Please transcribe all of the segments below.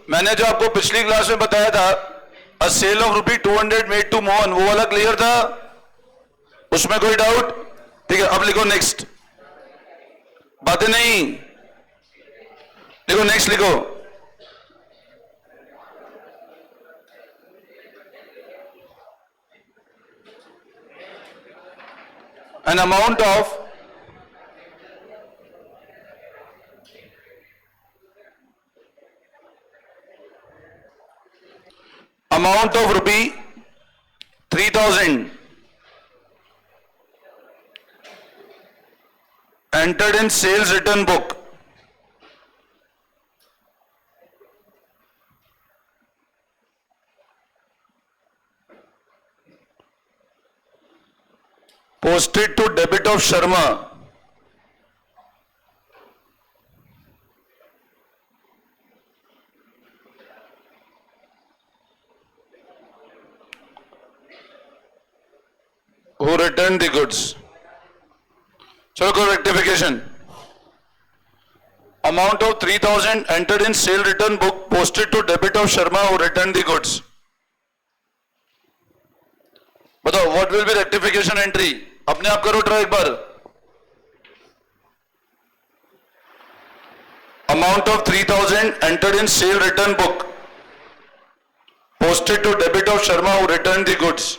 मैंने जो आपको पिछली क्लास में बताया था, a sale of ₹200 made to Mohan, वो वाला क्लियर था? उसमें कोई डाउट? ठीक है, अब लिखो नेक्स्ट। बातें नहीं लिखो, नेक्स्ट लिखो। An amount of ₹3,000 entered in sales return book posted to debit of Sharma who returned the goods। चलो करो rectification. Amount of 3,000 entered in sale return book posted to debit of Sharma who returned the goods। बताओ what will be rectification entry? अपने आप करो try एक बार। Amount of 3,000 entered in sale return book posted to debit of Sharma who returned the goods।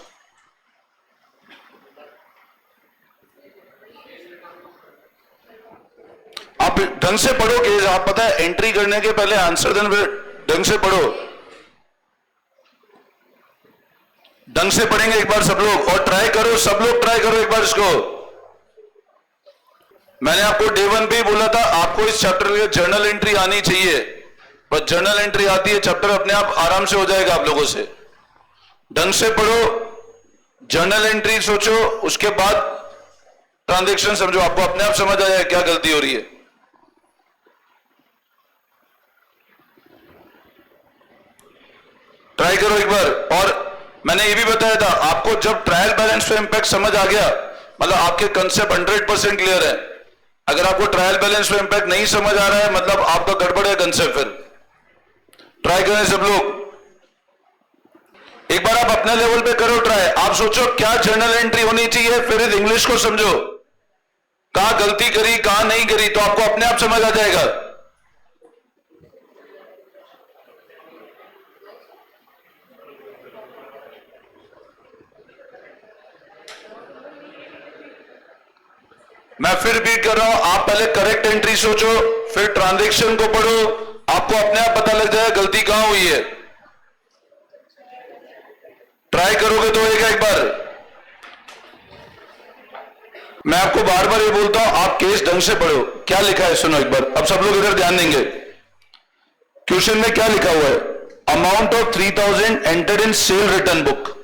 आप ढंग से पढ़ो केस। आप पता है एंट्री करने के पहले आंसर देने ढंग से पढ़ो। ढंग से पढ़ेंगे एक बार सब लोग, और ट्राई करो, सब लोग ट्राई करो एक बार इसको। मैंने आपको डे 1 भी बोला था आपको इस चैप्टर के जर्नल एंट्री आनी चाहिए, बस जर्नल एंट्री आती है, चैप्टर अपने आप आराम से हो जाएगा आप लोगों से। ढंग से पढ़ो, जर्नल एंट्री सोचो, उसके बाद ट्रांजैक्शन समझो, आपको अपने आप समझ आ जाएगा क्या गलती हो रही है। ट्राई करो एक बार। और मैंने ये भी बताया था आपको, जब ट्रायल बैलेंस पे इंपैक्ट समझ आ गया मतलब आपके कंसेप्ट 100% क्लियर है। अगर आपको ट्रायल बैलेंस पे इंपैक्ट नहीं समझ आ रहा है मतलब आपका गड़बड़ है कंसेप्ट। फिर ट्राई करें सब लोग एक बार। आप अपने लेवल पे करो ट्राई। आप सोचो क्या जर्नल एंट्री होनी चाहिए, फिर इस इंग्लिश को समझो, कहां गलती करी कहां नहीं करी, तो आपको अपने आप समझ आ जाएगा। मैं फिर भी कर रहा हूं, आप पहले करेक्ट एंट्री सोचो, फिर ट्रांजैक्शन को पढ़ो, आपको अपने आप पता लग जाएगा गलती कहां हुई है। ट्राई करोगे तो एक बार। मैं आपको बार बार ये बोलता हूं आप केस ढंग से पढ़ो। क्या लिखा है सुनो एक बार, अब सब लोग इधर ध्यान देंगे। क्वेश्चन में क्या लिखा हुआ है? Amount of 3,000 entered in sale return book.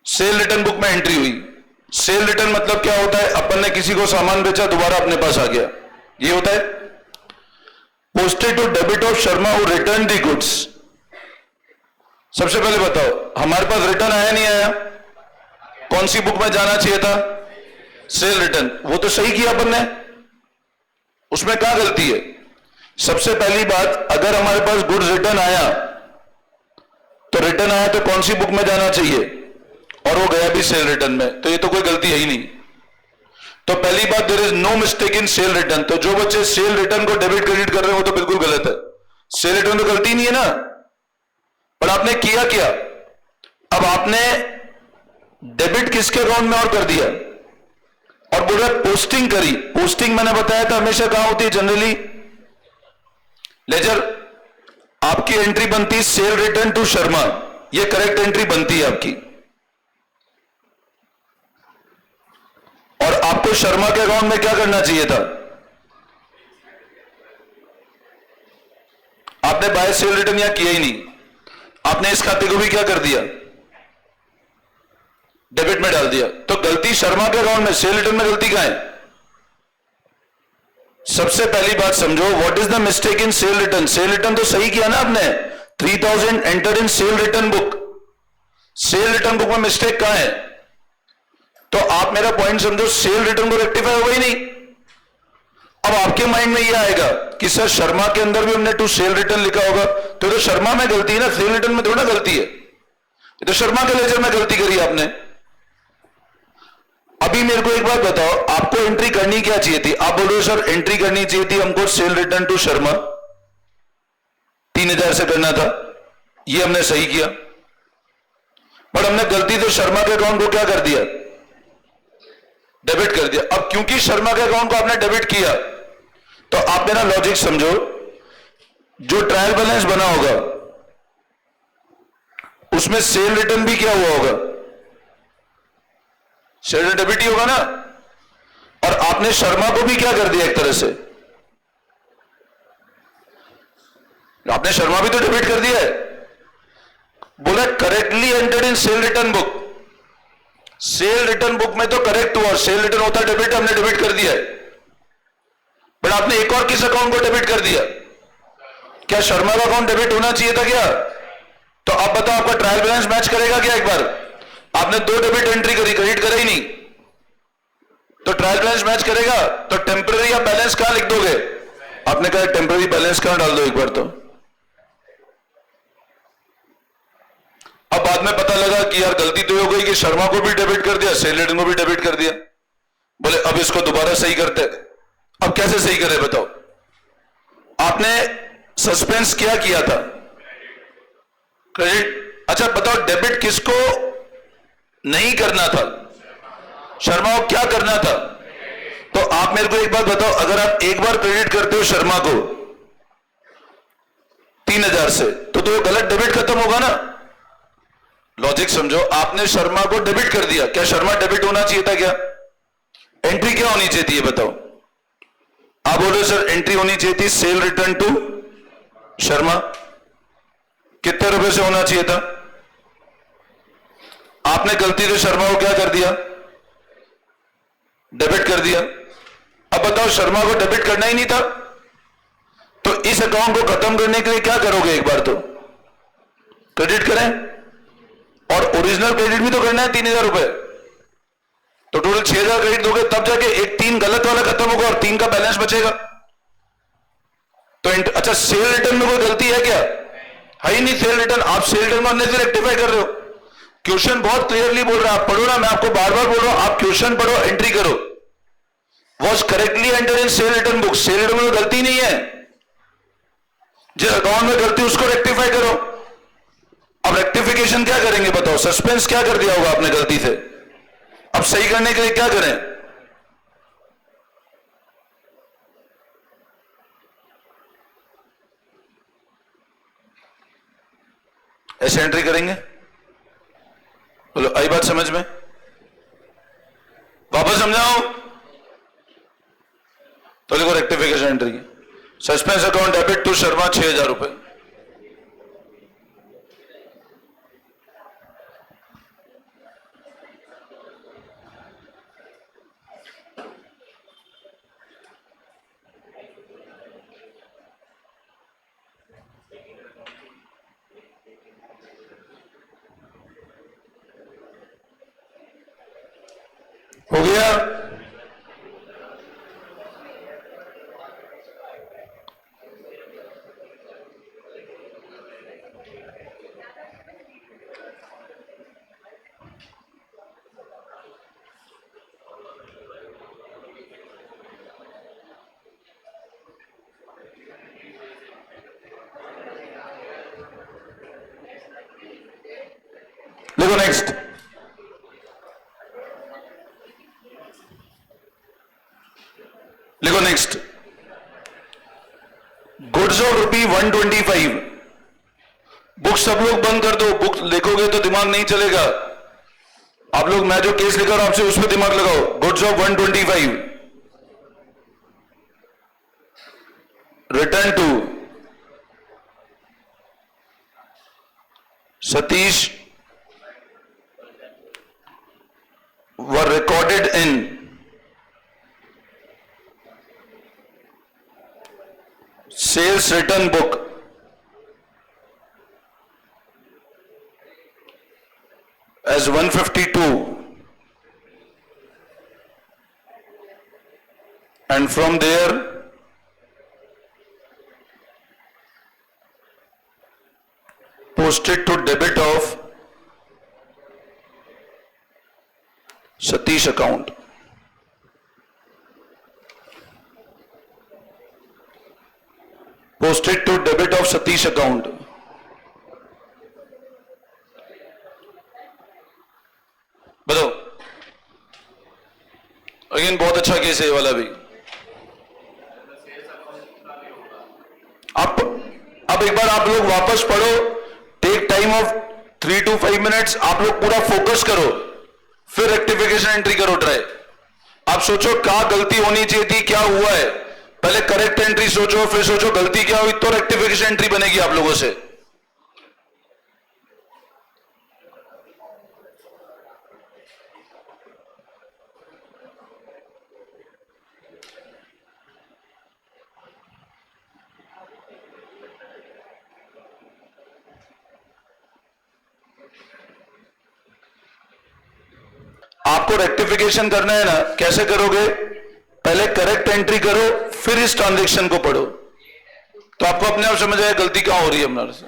Cell return book में एंट्री हुई। सेल रिटर्न मतलब क्या होता है? अपन ने किसी को सामान बेचा, दोबारा अपने पास आ गया, ये होता है। Posted to debit of Sharma who return the goods. सबसे पहले बताओ हमारे पास रिटर्न आया नहीं आया? कौन सी बुक में जाना चाहिए था? Cell return. वो तो सही किया अपन ने, उसमें क्या गलती है? सबसे पहली बात, अगर हमारे पास गुड्स रिटर्न आया तो रिटर्न आया तो कौन सी बुक में जाना चाहिए? और वो गया भी सेल रिटर्न में, तो ये तो कोई गलती है ही नहीं। तो पहली बात, there is no mistake in sale return. तो जो बच्चे सेल रिटर्न को डेबिट क्रेडिट कर रहे हो वो तो बिल्कुल गलत है। सेल रिटर्न तो गलती नहीं है ना, पर आपने किया क्या? अब आपने डेबिट किसके अकाउंट में और कर दिया, और बोल रहे पोस्टिंग करी। पोस्टिंग मैंने बताया था हमेशा कहां होती है? Generally laser. आपकी एंट्री बनती है सेल रिटर्न टू शर्मा, ये करेक्ट एंट्री बनती है आपकी। और आपको शर्मा के अकाउंट में क्या करना चाहिए था? आपने बाय सेल रिटर्न यहां किया ही नहीं, आपने इस खाते को भी क्या कर दिया? डेबिट में डाल दिया। तो गलती शर्मा के अकाउंट में, सेल रिटर्न में गलती कहां है? सबसे पहली बात समझो, what is the mistake in sale return? Cell return तो सही किया ना आपने, 3,000 entered in sale return book. Cell return book में मिस्टेक कहां है? तो आप मेरा पॉइंट समझो, सेल रिटर्न को रेक्टिफाई होगा ही नहीं। अब आपके माइंड में यह आएगा कि सर शर्मा के अंदर भी हमने टू सेल रिटर्न लिखा होगा, तो ये तो शर्मा में गलती है ना, सेल रिटर्न में थोड़ा गलती है, ये तो शर्मा के लेजर में गलती करी आपने। अभी मेरे को एक बात बताओ, आपको एंट्री करनी क्या चाहिए थी? आप बोल रहे हो सर एंट्री करनी चाहिए थी हमको सेल रिटर्न टू शर्मा 3000 से करना था, ये हमने सही किया, बट हमने गलती से शर्मा के अकाउंट को क्या कर दिया, डेबिट कर दिया। अब क्योंकि शर्मा के अकाउंट को आपने डेबिट किया, तो आप मेरा लॉजिक समझो, जो ट्रायल बैलेंस बना होगा उसमें सेल रिटर्न भी क्या हुआ होगा, सेल रिटर्न डेबिट ही होगा ना, और आपने शर्मा को भी क्या कर दिया एक तरह से, आपने शर्मा भी तो डेबिट कर दिया है। बोला correctly entered in sale return book, cell return book में तो करेक्ट हुआ, सेल रिटर्न होता डेबिट, हमने डेबिट कर दिया है, बट आपने एक और किस अकाउंट को डेबिट कर दिया? क्या शर्मा का अकाउंट डेबिट होना चाहिए था क्या? तो आप बताओ आपका ट्रायल बैलेंस मैच करेगा क्या? एक बार आपने 2 डेबिट एंट्री करी, क्रेडिट करा ही नहीं, तो ट्रायल बैलेंस मैच करेगा? तो टेम्पररी आप बैलेंस कहां लिख दोगे? आपने कहा टेम्पररी बैलेंस कहां डाल दो एक बार, तो अब बाद में पता लगा कि यार गलती तो हो गई कि शर्मा को भी डेबिट कर दिया, सेल रिटर्न को भी डेबिट कर दिया। बोले अब इसको दोबारा सही करते। अब कैसे सही करे बताओ? आपने सस्पेंस क्या किया था, क्रेडिट। अच्छा बताओ डेबिट किसको नहीं करना था? शर्मा को क्या करना था? तो आप मेरे को एक बात बताओ, अगर आप एक बार क्रेडिट करते हो शर्मा को 3000 से, तो वो गलत डेबिट खत्म होगा ना। लॉजिक समझो, आपने शर्मा को डेबिट कर दिया, क्या शर्मा डेबिट होना चाहिए था क्या? एंट्री क्या होनी चाहिए थी ये बताओ? आप बोलो सर एंट्री होनी चाहिए थी सेल रिटर्न टू शर्मा, कितने रुपए से होना चाहिए था? आपने गलती से शर्मा को क्या कर दिया, डेबिट कर दिया। अब बताओ शर्मा को डेबिट करना ही नहीं था, तो इस अकाउंट को खत्म करने के लिए क्या करोगे? एक बार तो क्रेडिट करें, और ओरिजिनल क्रेडिट भी तो करना है 3000 रुपए, तो टोटल 6000 क्रेडिट दोगे, तब जाके एक 3 गलत वाला खत्म होगा और 3 का बैलेंस बचेगा। तो अच्छा सेल रिटर्न में कोई गलती है क्या? है ही नहीं सेल रिटर्न, आप सेल रिटर्न में से रेक्टिफाई कर रहे हो। क्वेश्चन बहुत क्लियरली बोल रहा है, आप पढ़ो ना, मैं आपको बार बार बोल रहा हूं, आप क्वेश्चन पढ़ो, एंट्री करो। Was correctly enter in sale return book, cell return में गलती नहीं है, जिस अकाउंट में गलती उसको रेक्टिफाई करो। अब रेक्टिफिकेशन क्या करेंगे बताओ? सस्पेंस क्या कर दिया होगा आपने गलती से, अब सही करने के लिए क्या करें? ऐसे एंट्री करेंगे? बोलो आई बात समझ में? वापस समझाओ तो देखो rectification entry, suspense account debit to Sharma 6000 रुपए। हो गया? देखो नेक्स्ट, लिखो नेक्स्ट, गुड्स ऑफ ₹125। बुक सब लोग बंद कर दो, बुक लिखोगे तो दिमाग नहीं चलेगा। आप लोग, मैं जो केस लिखा रहा हूं आपसे उस पर दिमाग लगाओ। Goods of 125 return to Satish were recorded in sales return book as 152 and from there posted to debit of Satish account. Posted to debit of Satish account. बताओ, अगेन बहुत अच्छा केस है ये वाला भी। अब एक बार आप लोग वापस पढ़ो, take time of 3 to 5 minutes, आप लोग पूरा फोकस करो, फिर रेक्टिफिकेशन एंट्री करो ट्राई। आप सोचो क्या गलती होनी चाहिए थी, क्या हुआ है, पहले करेक्ट एंट्री सोचो, फिर सोचो गलती क्या हुई, तो रेक्टिफिकेशन एंट्री बनेगी आप लोगों से। आपको रेक्टिफिकेशन करना है ना, कैसे करोगे, पहले करेक्ट एंट्री करो, फिर इस ट्रांजैक्शन को पढ़ो, तो आपको अपने आप समझ आएगा गलती कहां हो रही है हमारे से।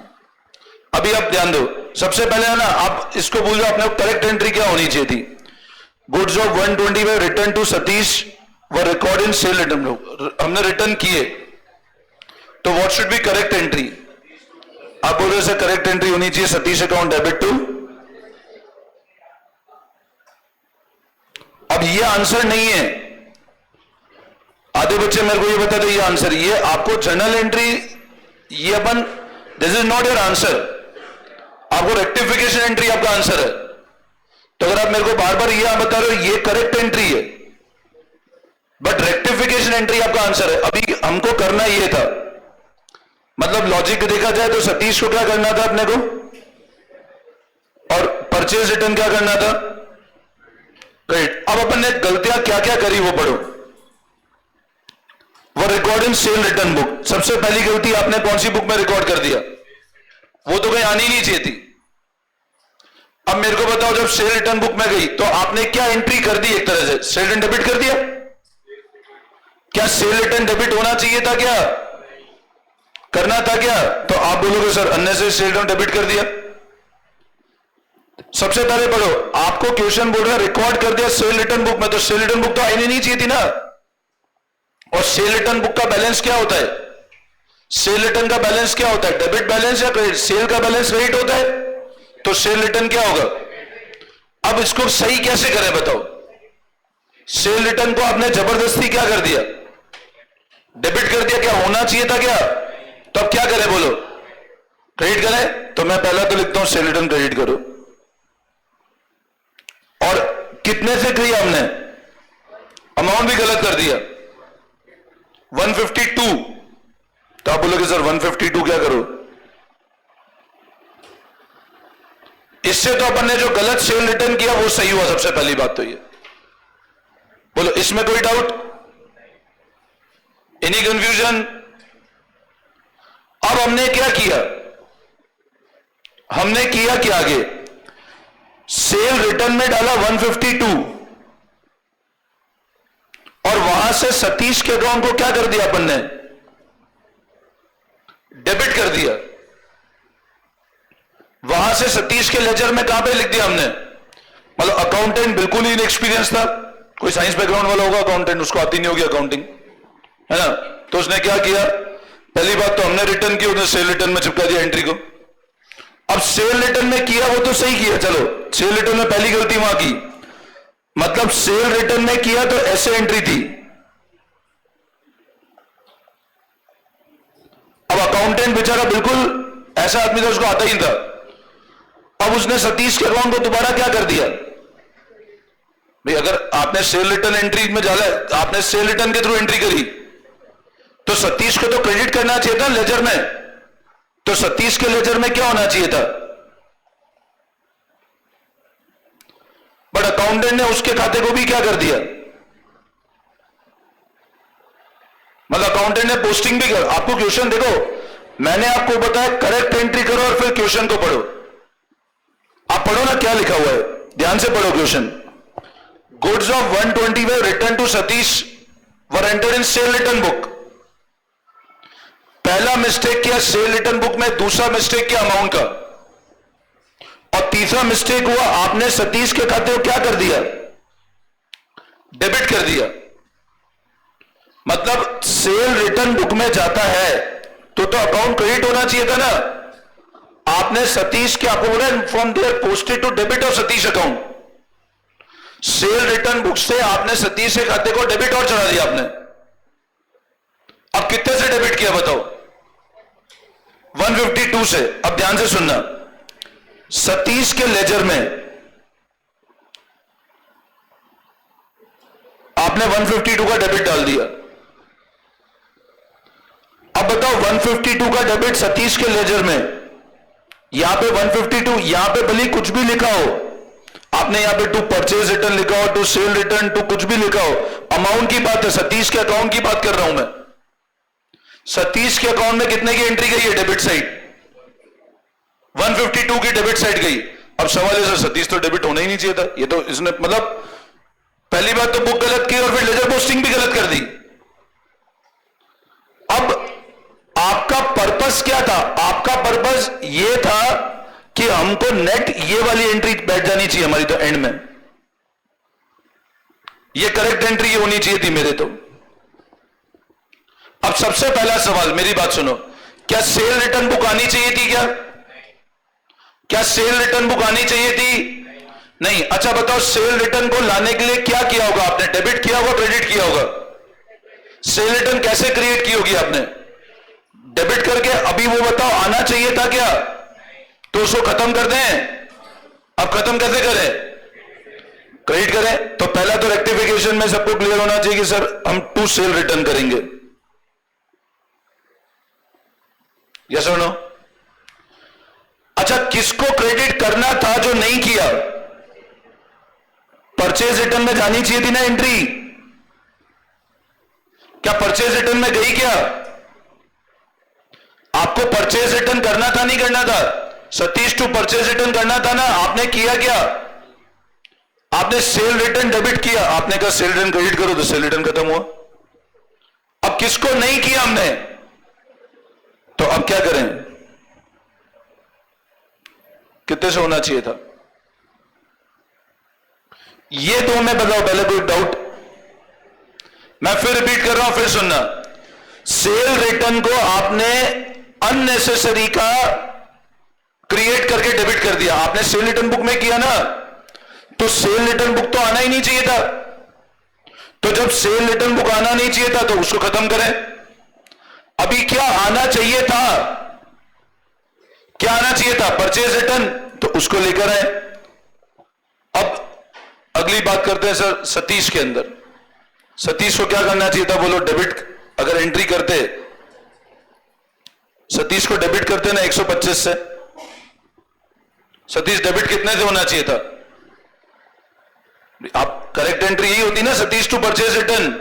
अभी आप ध्यान दो, सबसे पहले है ना, आप इसको भूल जाओ, अपने करेक्ट एंट्री क्या होनी चाहिए थी। Goods of 125 return to Satish were recorded in sale return, हमने रिटर्न किए, तो what should be correct entry, आप बोल रहे सर करेक्ट एंट्री होनी चाहिए सतीश अकाउंट डेबिट टू। अब ये आंसर नहीं है, आधे बच्चे मेरे को ये बताते ये आंसर, ये आपको जर्नल एंट्री, ये अपन, this is not your answer, आपको रेक्टिफिकेशन एंट्री आपका आंसर है। तो अगर आप मेरे को बार बार ये बता रहे हो ये करेक्ट एंट्री है, बट रेक्टिफिकेशन एंट्री आपका आंसर है, अभी हमको करना ये था, मतलब लॉजिक देखा जाए तो सतीश को क्या करना था अपने को, और परचेज रिटर्न क्या करना था, राइट। अब अपन ने गलतियां क्या क्या करी वो पढ़ो। वो record in sale return book, सबसे पहली गलती आपने कौन सी बुक में रिकॉर्ड कर दिया, वो तो कहीं आनी नहीं चाहिए थी। अब मेरे को बताओ, जब सेल रिटर्न बुक में गई तो आपने क्या एंट्री कर दी, एक तरह से सेल रिटर्न डेबिट कर दिया। क्या सेल रिटर्न डेबिट होना चाहिए था, क्या करना था क्या, तो आप बोलोगे सर अन्य से सेल रिटर्न डेबिट कर दिया। सबसे पहले पढ़ो, आपको क्वेश्चन बोल रहा है रिकॉर्ड कर दिया सेल रिटर्न बुक में, तो सेल रिटर्न बुक तो आनी नहीं चाहिए थी ना। और सेल रिटर्न बुक का बैलेंस क्या होता है, सेल रिटर्न का बैलेंस क्या होता है, डेबिट बैलेंस या क्रेडिट, सेल का बैलेंस क्रेडिट होता है, तो सेल रिटर्न क्या होगा। अब इसको सही कैसे करें बताओ, सेल रिटर्न को आपने जबरदस्ती क्या कर दिया, डेबिट कर दिया, क्या होना चाहिए था क्या, तो अब क्या करें बोलो, क्रेडिट करें। तो मैं पहला तो लिखता हूं सेल रिटर्न क्रेडिट करो, और कितने से किया हमने, अमाउंट भी गलत कर दिया 152, तो आप बोलोगे सर 152 क्या करो, इससे तो अपन ने जो गलत सेल रिटर्न किया वो सही हुआ, सबसे पहली बात तो ये बोलो, इसमें कोई डाउट, एनी कंफ्यूजन। अब हमने क्या किया, हमने किया क्या आगे, सेल रिटर्न में डाला 152 और वहां से सतीश के अकाउंट को क्या कर दिया अपन ने, डेबिट कर दिया। वहां से सतीश के लेजर में कहां पे लिख दिया हमने, मतलब अकाउंटेंट बिल्कुल ही इनएक्सपीरियंस था, कोई साइंस बैकग्राउंड वाला होगा अकाउंटेंट, उसको आती नहीं होगी अकाउंटिंग, है ना। तो उसने क्या किया, पहली बात तो हमने रिटर्न की, उसने सेल रिटर्न में चिपका दिया एंट्री को। अब सेल रिटर्न में किया वो तो सही किया, चलो सेल रिटर्न में पहली गलती वहां की, मतलब सेल रिटर्न में किया तो ऐसे एंट्री थी। अब अकाउंटेंट बेचारा बिल्कुल ऐसा आदमी था, उसको आता ही था। अब उसने सतीश के अकाउंट को दोबारा क्या कर दिया भाई, अगर आपने सेल रिटर्न एंट्री में डाला, आपने सेल रिटर्न के थ्रू एंट्री करी, तो सतीश को तो क्रेडिट करना चाहिए था लेजर में, तो सतीश के लेजर में क्या होना चाहिए था, बट अकाउंटेंट ने उसके खाते को भी क्या कर दिया, मतलब अकाउंटेंट ने पोस्टिंग भी कर। आपको क्वेश्चन देखो, मैंने आपको बताया करेक्ट एंट्री करो और फिर क्वेश्चन को पढ़ो। आप पढ़ो ना क्या लिखा हुआ है, ध्यान से पढ़ो question. Goods of 125 return to Satish were entered in sale return book. पहला मिस्टेक किया सेल रिटर्न बुक में, दूसरा मिस्टेक किया अमाउंट का, और तीसरा मिस्टेक हुआ, आपने सतीश के खाते को क्या कर दिया, डेबिट कर दिया। मतलब सेल रिटर्न बुक में जाता है तो अकाउंट क्रेडिट होना चाहिए था ना। आपने सतीश के, आपको बोला from there posted to debit of Satish account, sale return book से आपने सतीश के खाते को डेबिट और चढ़ा दिया आपने। अब कितने से डेबिट किया बताओ, 152 से। अब ध्यान से सुनना, सतीश के लेजर में आपने 152 का डेबिट डाल दिया। अब बताओ 152 का डेबिट सतीश के लेजर में, यहां पे 152, यहां पे भले कुछ भी लिखा हो, आपने यहां पे टू परचेज रिटर्न लिखा हो, टू सेल रिटर्न, टू कुछ भी लिखा हो, अमाउंट की बात है, सतीश के अकाउंट की बात कर रहा हूं मैं। सतीश के अकाउंट में कितने की एंट्री गई है डेबिट साइड, 152 की डेबिट साइड गई। अब सवाल है सर सतीश तो डेबिट होना ही नहीं चाहिए था, ये तो इसने मतलब पहली बात तो बुक गलत की और फिर लेजर पोस्टिंग भी गलत कर दी। अब आपका पर्पस क्या था, आपका पर्पस ये था कि हमको नेट ये वाली एंट्री बैठ जानी चाहिए हमारी, तो एंड में ये करेक्ट एंट्री ये होनी चाहिए थी मेरे तो। अब सबसे पहला सवाल, मेरी बात सुनो, क्या सेल रिटर्न बुक आनी चाहिए थी क्या सेल रिटर्न बुक आनी चाहिए थी? नहीं। अच्छा बताओ, सेल रिटर्न को लाने के लिए क्या किया होगा आपने, डेबिट किया होगा, क्रेडिट किया होगा? सेल रिटर्न कैसे क्रिएट की होगी आपने, डेबिट करके। अभी वो बताओ आना चाहिए था क्या, तो उसको खत्म कर दें। अब खत्म कैसे करें, क्रेडिट करें। तो पहला तो रेक्टिफिकेशन में सबको क्लियर होना चाहिए कि सर हम टू सेल रिटर्न करेंगे, यस और नो? अच्छा, किसको क्रेडिट करना था जो नहीं किया? परचेज रिटर्न में जानी चाहिए थी ना एंट्री, क्या परचेज रिटर्न में गई क्या? आपको परचेज रिटर्न करना था नहीं करना था? सतीश टू परचेज रिटर्न करना था ना, आपने किया क्या? आपने सेल रिटर्न डेबिट किया, आपने कहा सेल रिटर्न क्रेडिट करो, तो सेल रिटर्न खत्म हुआ। अब किसको नहीं किया हमने, तो अब क्या करें, कितने से होना चाहिए था? ये तो हमें बताओ पहले, कोई डाउट? मैं फिर रिपीट कर रहा हूं, फिर सुनना। सेल रिटर्न को आपने अननेसेसरी का क्रिएट करके डेबिट कर दिया, आपने सेल रिटर्न बुक में किया ना, तो सेल रिटर्न बुक तो आना ही नहीं चाहिए था। तो जब सेल रिटर्न बुक आना नहीं चाहिए था तो उसको खत्म करें। अभी क्या आना चाहिए था, क्या आना चाहिए था? परचेज रिटर्न, तो उसको लेकर आए। अब अगली बात करते हैं सर सतीश के अंदर। सतीश को क्या करना चाहिए था बोलो, डेबिट अगर एंट्री करते, सतीश को डेबिट करते ना 125 से, सतीश डेबिट कितने से होना चाहिए था? आप करेक्ट एंट्री यही होती ना, Satish to purchase return,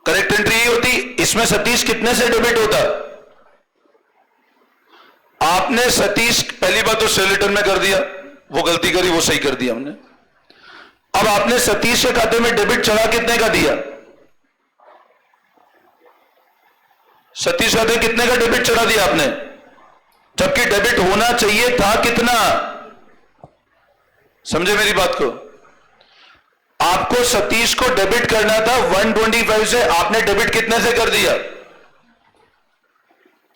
correct entry यही होती। इसमें सतीश कितने से डेबिट होता? आपने सतीश पहली बात तो सेल रिटर्न में कर दिया, वो गलती करी, वो सही कर दिया हमने। अब आपने सतीश के खाते में डेबिट चढ़ा कितने का दिया? सतीश खाते कितने का डेबिट चढ़ा दिया आपने, जबकि डेबिट होना चाहिए था कितना? समझे मेरी बात को? आपको सतीश को डेबिट करना था 125 से, आपने डेबिट कितने से कर दिया?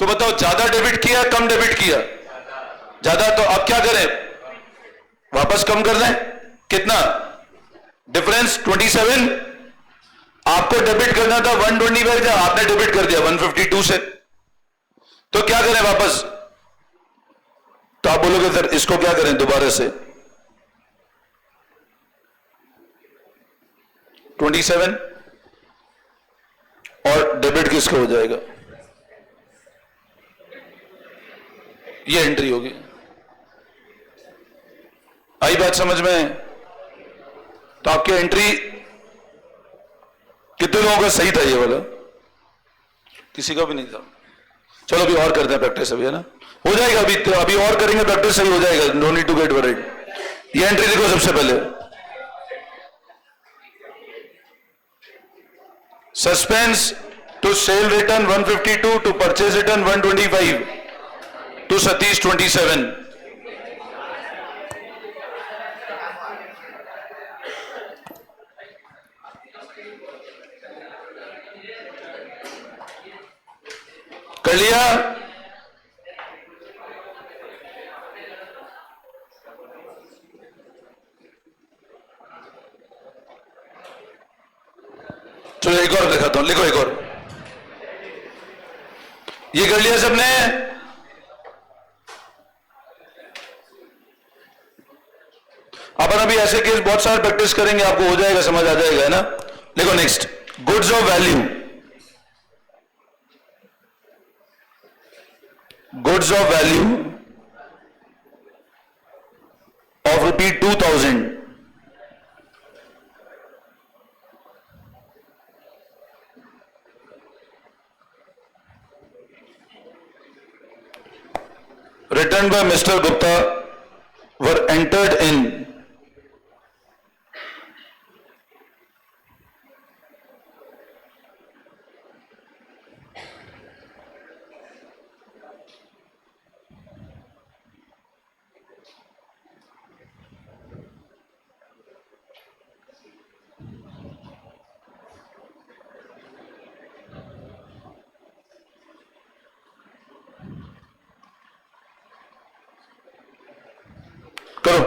तो बताओ ज्यादा डेबिट किया कम डेबिट किया? ज्यादा। तो अब क्या करें, वापस कम कर दें, कितना डिफरेंस? 27। आपको डेबिट करना था 125 से, आपने डेबिट कर दिया 152 से, तो क्या करें वापस? तो आप बोलोगे सर इसको क्या करें दोबारा से, 27 और डेबिट किसका हो जाएगा? ये एंट्री होगी। आई बात समझ में? तो आपकी एंट्री कितने लोगों का सही था ये वाला? किसी का भी नहीं था। चलो अभी और करते हैं प्रैक्टिस, अभी है ना, हो जाएगा। अभी और करेंगे प्रैक्टिस, सही हो जाएगा, no need to get worried. ये एंट्री देखो सबसे पहले, suspense to sale return 152, to purchase return 125, to Satish 27। कर लिया? चलो एक और दिखाता हूं, लिखो एक और। ये कर लिया सबने? अपन अभी ऐसे केस बहुत सारे प्रैक्टिस करेंगे, आपको हो जाएगा, समझ आ जाएगा, है ना? देखो next, goods of value. Goods of value of ₹2000 written by Mr. Gupta were entered in करो।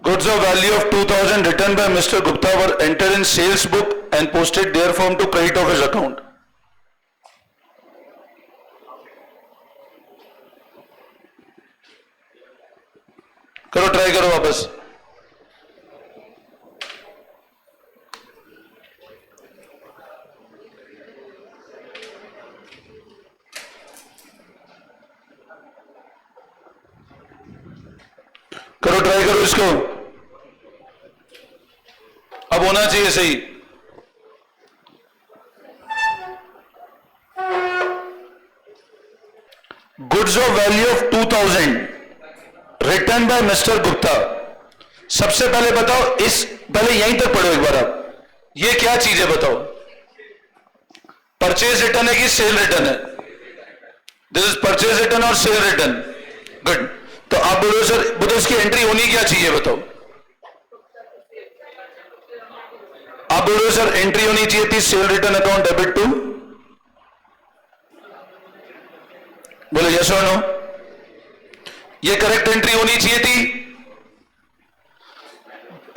Goods of value of 2000 written by Mr. Gupta were entered in sales book and posted therefrom to credit of his account. करो, try करो वापस। करो, try करो इसको। अब होना चाहिए सही। Goods of value of 2000 return by mister Gupta. सबसे पहले बताओ, इस पहले यहीं तक पढ़ो एक बार आप, ये क्या चीज है बताओ? परचेज रिटर्न है कि सेल रिटर्न है? दिस इज परचेज रिटर्न और सेल रिटर्न। गुड। तो आप बोलो सर, बोलो इसकी एंट्री होनी क्या चाहिए बताओ? आप बोलो सर एंट्री होनी चाहिए थी sale return account debit to, बोलो यस और नो? ये करेक्ट एंट्री होनी चाहिए थी।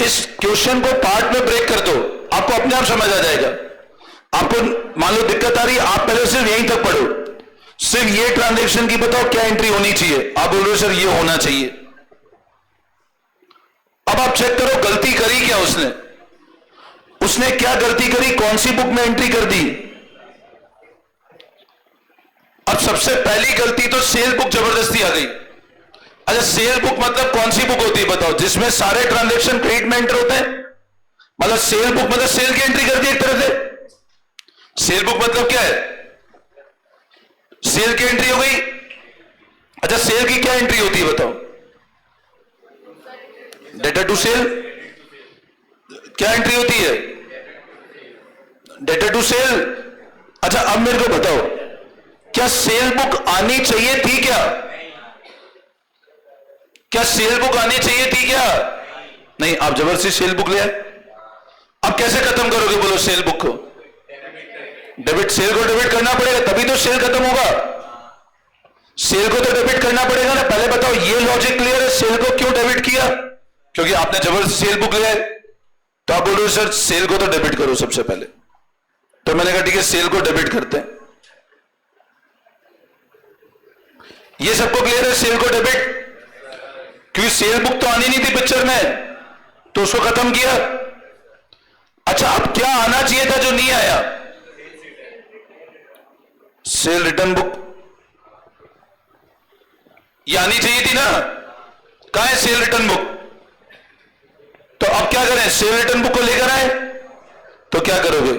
इस क्वेश्चन को पार्ट में ब्रेक कर दो, आपको अपने आप समझ आ जाएगा। आपको मान लो दिक्कत आ रही है, आप पहले सिर्फ यहीं तक पढ़ो, सिर्फ ये ट्रांजैक्शन की बताओ क्या एंट्री होनी चाहिए। आप बोल रहे सर ये होना चाहिए। अब आप चेक करो गलती करी क्या उसने, उसने क्या गलती करी, कौन सी बुक में एंट्री कर दी? अब सबसे पहली गलती तो सेल बुक जबरदस्ती आ गई। अच्छा, सेल बुक मतलब कौन सी बुक होती है बताओ? जिसमें सारे ट्रांजैक्शन क्रेडिट में एंटर होते हैं। मतलब सेल बुक मतलब सेल की एंट्री कर दी एक तरह से। सेल बुक मतलब क्या है? सेल की एंट्री हो गई। अच्छा, सेल की क्या एंट्री होती है बताओ? Debtor to sale. क्या एंट्री होती है? Debtor to sale. अच्छा, अब मेरे को बताओ, क्या सेल बुक आनी चाहिए थी क्या? क्या सेल बुक आनी चाहिए थी क्या? नहीं, आप जबरदस्ती सेल बुक ले आए। अब कैसे खत्म करोगे बोलो सेल बुक को? डेबिट, सेल को डेबिट करना पड़ेगा तभी तो सेल खत्म होगा। सेल को तो डेबिट करना पड़ेगा ना। पहले बताओ ये लॉजिक क्लियर है? सेल को क्यों डेबिट किया? क्योंकि आपने जबरदस्ती सेल बुक ले आए। तो आप बोलो सर सेल को तो डेबिट करो सबसे पहले। तो मैंने कहा ठीक है, सेल को डेबिट करते हैं। ये सबको क्लियर है सेल को डेबिट? क्योंकि सेल बुक तो आनी नहीं थी पिक्चर में, तो उसको खत्म किया। अच्छा, अब क्या आना चाहिए था जो नहीं आया? सेल रिटर्न बुक ये आनी चाहिए थी ना। कहां है सेल रिटर्न बुक? तो अब क्या करें? सेल रिटर्न बुक को लेकर आए तो क्या करोगे?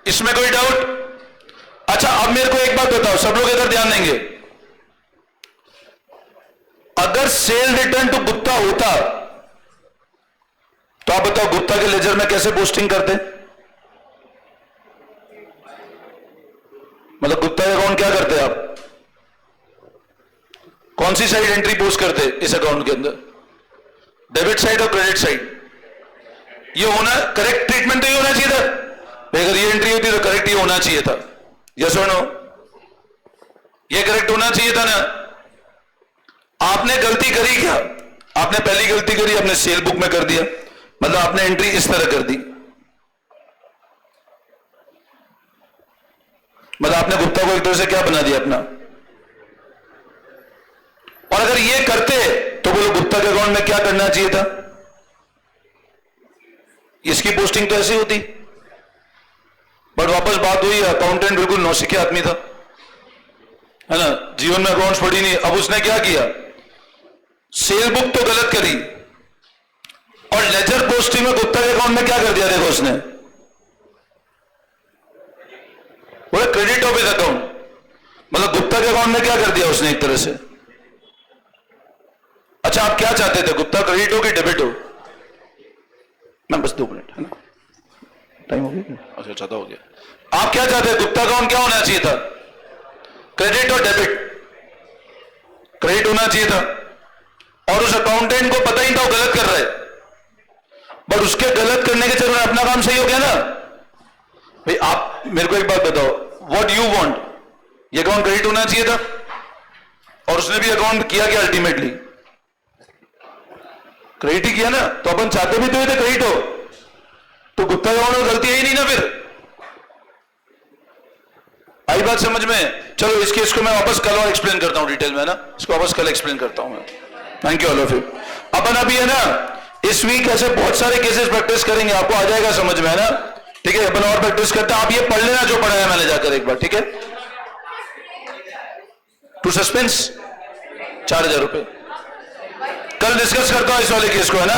इसमें कोई डाउट? अच्छा, अब मेरे को एक बात बताओ, सब लोग इधर ध्यान देंगे। अगर सेल रिटर्न टू गुप्ता होता तो आप बताओ गुप्ता के लेजर में कैसे पोस्टिंग करते? मतलब गुप्ता का अकाउंट क्या करते आप? कौन सी साइड एंट्री पोस्ट करते इस अकाउंट के अंदर? डेबिट साइड और क्रेडिट साइड। ये होना करेक्ट ट्रीटमेंट तो ये होना चाहिए था। अगर ये एंट्री होती तो करेक्ट ये होना चाहिए था। यस और नो? ये करेक्ट होना चाहिए था ना। आपने गलती करी क्या? आपने पहली गलती करी, आपने सेल बुक में कर दिया, मतलब आपने एंट्री इस तरह कर दी, मतलब आपने गुप्ता को एक तरह से क्या बना दिया अपना। और अगर ये करते तो बोलो गुप्ता के अकाउंट में क्या करना चाहिए था? इसकी पोस्टिंग तो ऐसी होती। बट वापस बात हुई, अकाउंटेंट बिल्कुल नौसिखिया आदमी था, है ना, जीवन में अकाउंट्स पढ़ी नहीं। अब उसने क्या किया? सेल बुक तो गलत करी और लेजर पोस्टिंग में गुप्ता के अकाउंट में क्या कर दिया? देखो उसने बोला क्रेडिट ऑफ हिज अकाउंट, मतलब गुप्ता के अकाउंट में क्या कर दिया उसने एक तरह से। अच्छा, आप क्या चाहते थे? गुप्ता क्रेडिट हो कि डेबिट हो? मैं बस 2 मिनट, है ना, टाइम हो गया? अच्छा, ज्यादा हो गया। आप क्या चाहते हैं? गुप्ता अकाउंट क्या होना चाहिए था? क्रेडिट और डेबिट? क्रेडिट होना चाहिए था। और उस अकाउंटेंट को पता ही था वो गलत कर रहा है, बट उसके गलत करने के चलते अपना काम सही हो गया ना। भाई आप मेरे को एक बात बताओ, व्हाट यू वांट? ये अकाउंट क्रेडिट होना चाहिए था और उसने भी अकाउंट किया क्या? अल्टीमेटली क्रेडिट ही किया ना। तो अपन चाहते भी तो ये क्रेडिट हो, तो गुप्ता अकाउंट में गलती है ही नहीं ना। फिर आई बात समझ में? चलो इस केस को मैं वापस कल और एक्सप्लेन करता हूं डिटेल में, ना, इसको वापस कल एक्सप्लेन करता हूं मैं। Thank you all of you. अपन अभी है ना इस वीक ऐसे बहुत सारे केसेस प्रैक्टिस करेंगे, आपको आ जाएगा समझ में, है ना, ठीक है। अपन और प्रैक्टिस करते हैं, आप ये पढ़ लेना जो पढ़ा है मैंने जाकर एक बार, ठीक है। टू सस्पेंस 4000 रुपए। कल डिस्कस करता हूं इस वाले केस को, है ना।